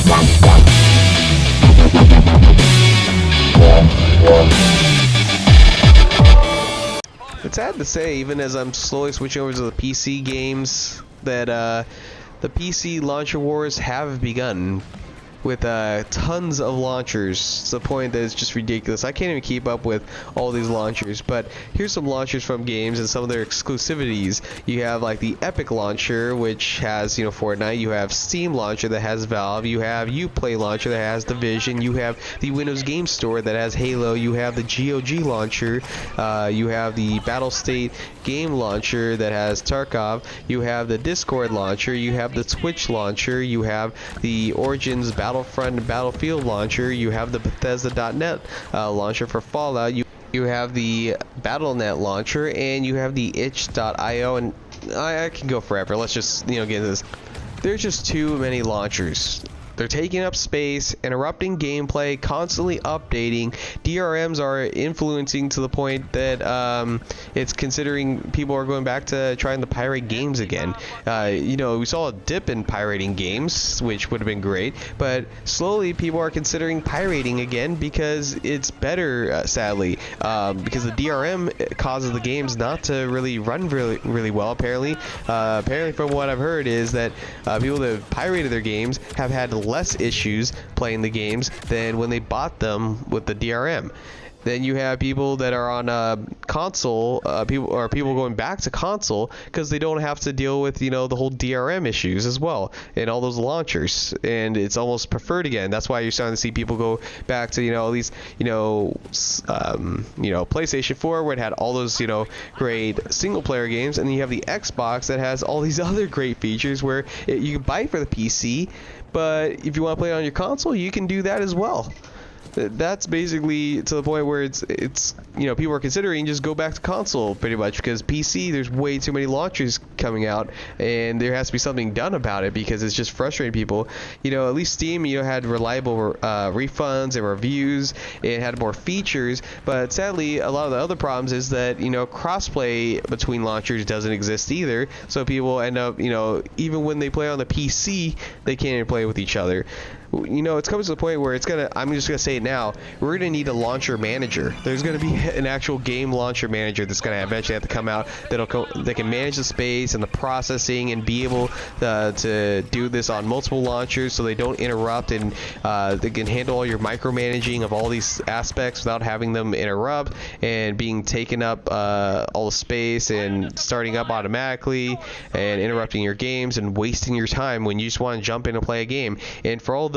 It's sad to say, even as I'm slowly switching over to the PC games, that the PC launcher wars have begun with tons of launchers to the point that it's just ridiculous. I can't even keep up with all these launchers, but here's some launchers from games and some of their exclusivities. You have like the Epic launcher, which has, you know, Fortnite. You have Steam launcher that has Valve. You have Uplay launcher that has Division. You have the Windows Game Store that has Halo. You have the GOG launcher. You have the Battlestate game launcher that has Tarkov. You have the Discord launcher. You have the Twitch launcher. You have the Origins Battlefront and Battlefield launcher. You have the Bethesda.net launcher for Fallout. You have the Battle.net launcher, and you have the itch.io, and I can go forever. Let's just, you know, get into this. There's just too many launchers. They're taking up space, interrupting gameplay, constantly updating. DRMs are influencing to the point that it's considering people are going back to trying to pirate games again. You know, we saw a dip in pirating games, which would have been great, but slowly people are considering pirating again because it's better, sadly, because the DRM causes the games not to really run really well, apparently. Apparently, from what I've heard, is that people that have pirated their games have had less issues playing the games than when they bought them with the DRM. Then you have people that are on console, people going back to console because they don't have to deal with, you know, the whole DRM issues as well and all those launchers, and it's almost preferred again. That's why you're starting to see people go back to, you know, at least, you know, PlayStation 4, where it had all those, you know, great single player games, and then you have the Xbox that has all these other great features where you can buy it for the PC, but if you want to play it on your console, you can do that as well. That's basically to the point where it's you know, people are considering just go back to console pretty much, because PC, there's way too many launchers coming out, and there has to be something done about it because it's just frustrating people. You know, at least Steam, you know, had reliable refunds and reviews. It had more features, but sadly, a lot of the other problems is that, you know, crossplay between launchers doesn't exist either. So people end up, you know, even when they play on the PC, they can't even play with each other. You know, it's coming to the point where it's gonna, I'm just gonna say it now, we're gonna need a launcher manager. There's gonna be an actual game launcher manager that's gonna eventually have to come out that can manage the space and the processing and be able to do this on multiple launchers so they don't interrupt, and they can handle all your micromanaging of all these aspects without having them interrupt and being taken up all the space and starting up automatically and interrupting your games and wasting your time when you just want to jump in and play a game. And for all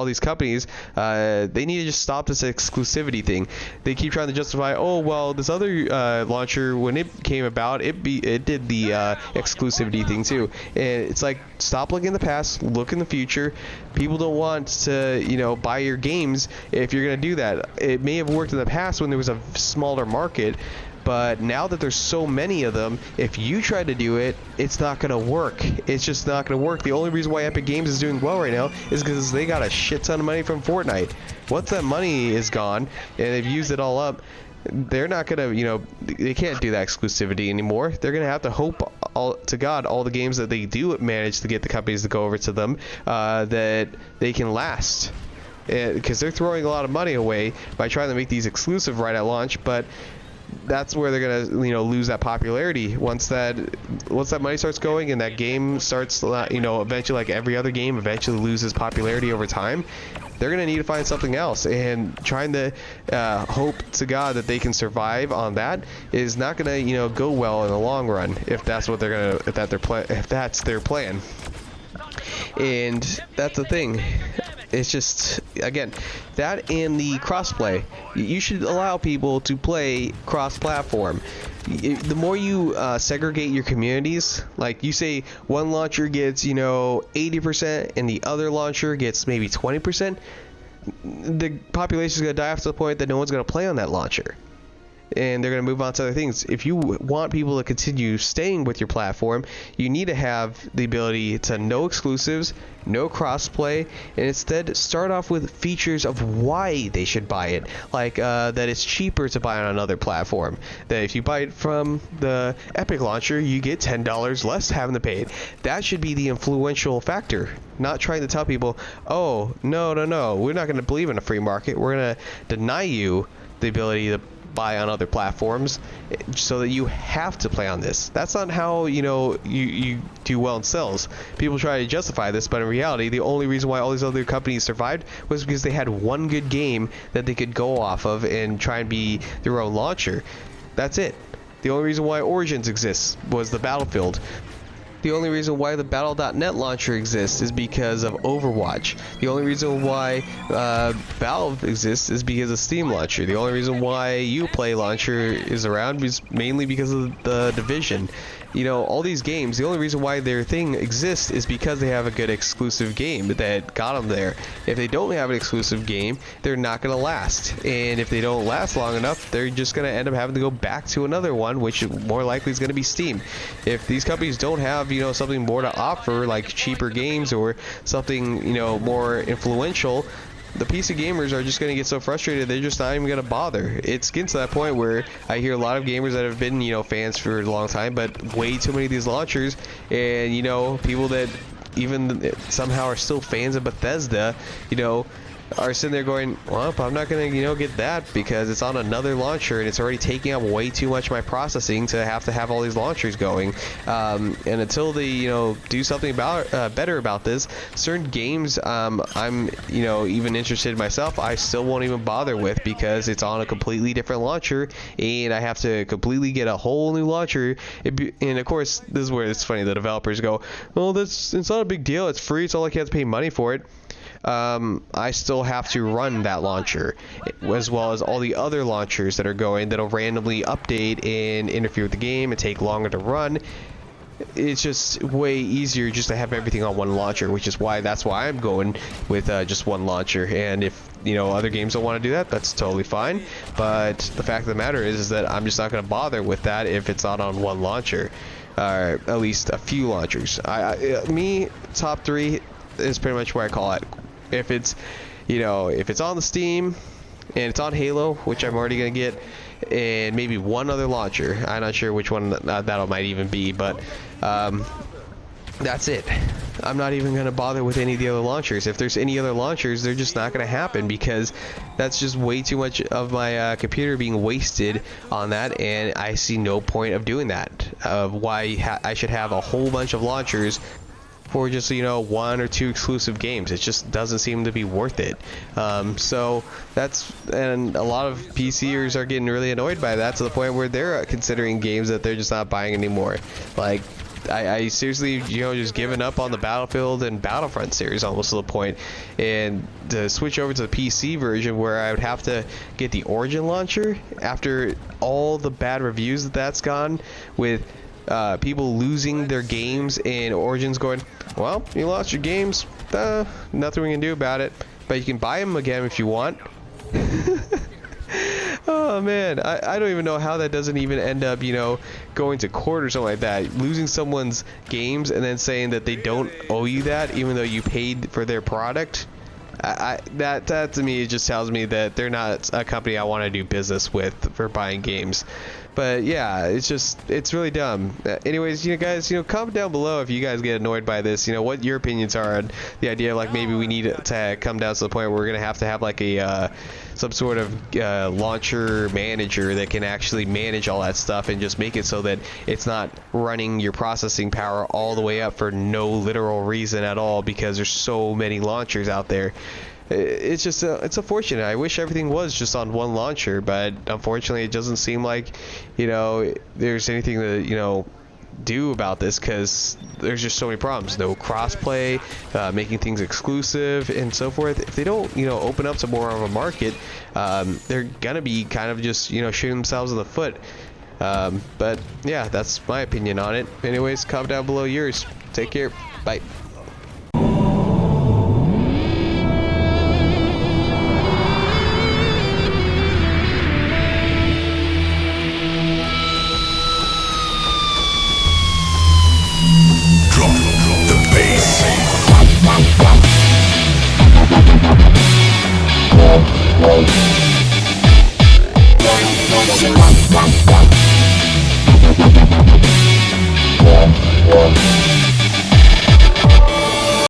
these companies, they need to just stop this exclusivity thing. They keep trying to justify, oh well, this other launcher, when it came about, it did the exclusivity thing too. And it's like, stop looking in the past, look in the future. People don't want to, you know, buy your games if you're gonna do that. It may have worked in the past when there was a smaller market, but now that there's so many of them, if you try to do it, it's not going to work. It's just not going to work. The only reason why Epic Games is doing well right now is because they got a shit ton of money from Fortnite. Once that money is gone and they've used it all up, they're not going to, you know, they can't do that exclusivity anymore. They're going to have to hope to God all the games that they do manage to get the companies to go over to them, that they can last. Because they're throwing a lot of money away by trying to make these exclusive right at launch, but that's where they're gonna, you know, lose that popularity once that money starts going and that game starts, you know, eventually, like every other game, eventually loses popularity over time. They're gonna need to find something else, and trying to hope to God that they can survive on that is not gonna, you know, go well in the long run if that's what they're gonna, if that's their plan. And that's the thing. It's just, again, that and the crossplay. You should allow people to play cross-platform. The more you segregate your communities, like you say one launcher gets, you know, 80% and the other launcher gets maybe 20%, the population is going to die off to the point that no one's going to play on that launcher. and they're going to move on to other things. If you want people to continue staying with your platform, you need to have the ability to no exclusives, no crossplay, and instead start off with features of why they should buy it, like that it's cheaper to buy on another platform, that if you buy it from the Epic launcher you get $10 less having to pay it. That should be the influential factor, not trying to tell people, oh no, we're not going to believe in a free market, we're going to deny you the ability to buy on other platforms so that you have to play on this. That's not how you do well in sales. People try to justify this, but in reality the only reason why all these other companies survived was because they had one good game that they could go off of and try and be their own launcher. That's it. The only reason why Origins exists was the Battlefield. The only reason why the Battle.net launcher exists is because of Overwatch. The only reason why Valve exists is because of Steam launcher. The only reason why Uplay launcher is around is mainly because of the Division. All these games, the only reason why their thing exists is because they have a good exclusive game that got them there. If they don't have an exclusive game, they're not going to last. And if they don't last long enough, they're just going to end up having to go back to another one, which more likely is going to be Steam. If these companies don't have, something more to offer, like cheaper games or something, more influential, the PC gamers are just going to get so frustrated they're just not even going to bother. It's getting to that point where I hear a lot of gamers that have been, fans for a long time, but way too many of these launchers, and, people that even somehow are still fans of Bethesda, are sitting there going, well, I'm not going to, get that because it's on another launcher and it's already taking up way too much of my processing to have all these launchers going. And until they, do something better about this, certain games I'm, even interested in myself, I still won't even bother with because it's on a completely different launcher and I have to completely get a whole new launcher. And of course, this is where it's funny. The developers go, well, it's not a big deal. It's free. It's all like you have to pay money for it. I still have to run that launcher as well as all the other launchers that are going that'll randomly update and interfere with the game and take longer to run. It's just way easier just to have everything on one launcher, which is that's why I'm going with just one launcher. And if other games don't want to do that, that's totally fine, but the fact of the matter is that I'm just not going to bother with that if it's not on one launcher, or at least a few launchers. Me, top 3 is pretty much where I call it. If it's if it's on the Steam and it's on Halo, which I'm already gonna get, and maybe one other launcher, I'm not sure which one that might even be, but that's it. I'm not even gonna bother with any of the other launchers. If there's any other launchers, they're just not gonna happen because that's just way too much of my computer being wasted on that, and I see no point of doing that. Why I should have a whole bunch of launchers for just 1 or 2 exclusive games. It just doesn't seem to be worth it. So and a lot of PCers are getting really annoyed by that to the point where they're considering games that they're just not buying anymore. Like I seriously just given up on the Battlefield and Battlefront series almost to the point, and to switch over to the PC version where I would have to get the Origin launcher after all the bad reviews that's gone with people losing their games and Origins going, well, you lost your games, nothing we can do about it, but you can buy them again if you want. Oh man, I don't even know how that doesn't even end up going to court or something like that. Losing someone's games and then saying that they don't owe you that even though you paid for their product. That to me just tells me that they're not a company I want to do business with for buying games. But yeah, it's really dumb. Anyways, guys, comment down below if you guys get annoyed by this. What your opinions are on the idea of like maybe we need to come down to the point where we're gonna have to have like a some sort of launcher manager that can actually manage all that stuff and just make it so that it's not running your processing power all the way up for no literal reason at all because there's so many launchers out there. It's just it's unfortunate. I wish everything was just on one launcher, but unfortunately it doesn't seem like there's anything to do about this because there's just so many problems. No crossplay, making things exclusive and so forth. If they don't open up to more of a market, they're gonna be kind of just shooting themselves in the foot. But yeah, that's my opinion on it. Anyways, comment down below yours. Take care. Bye.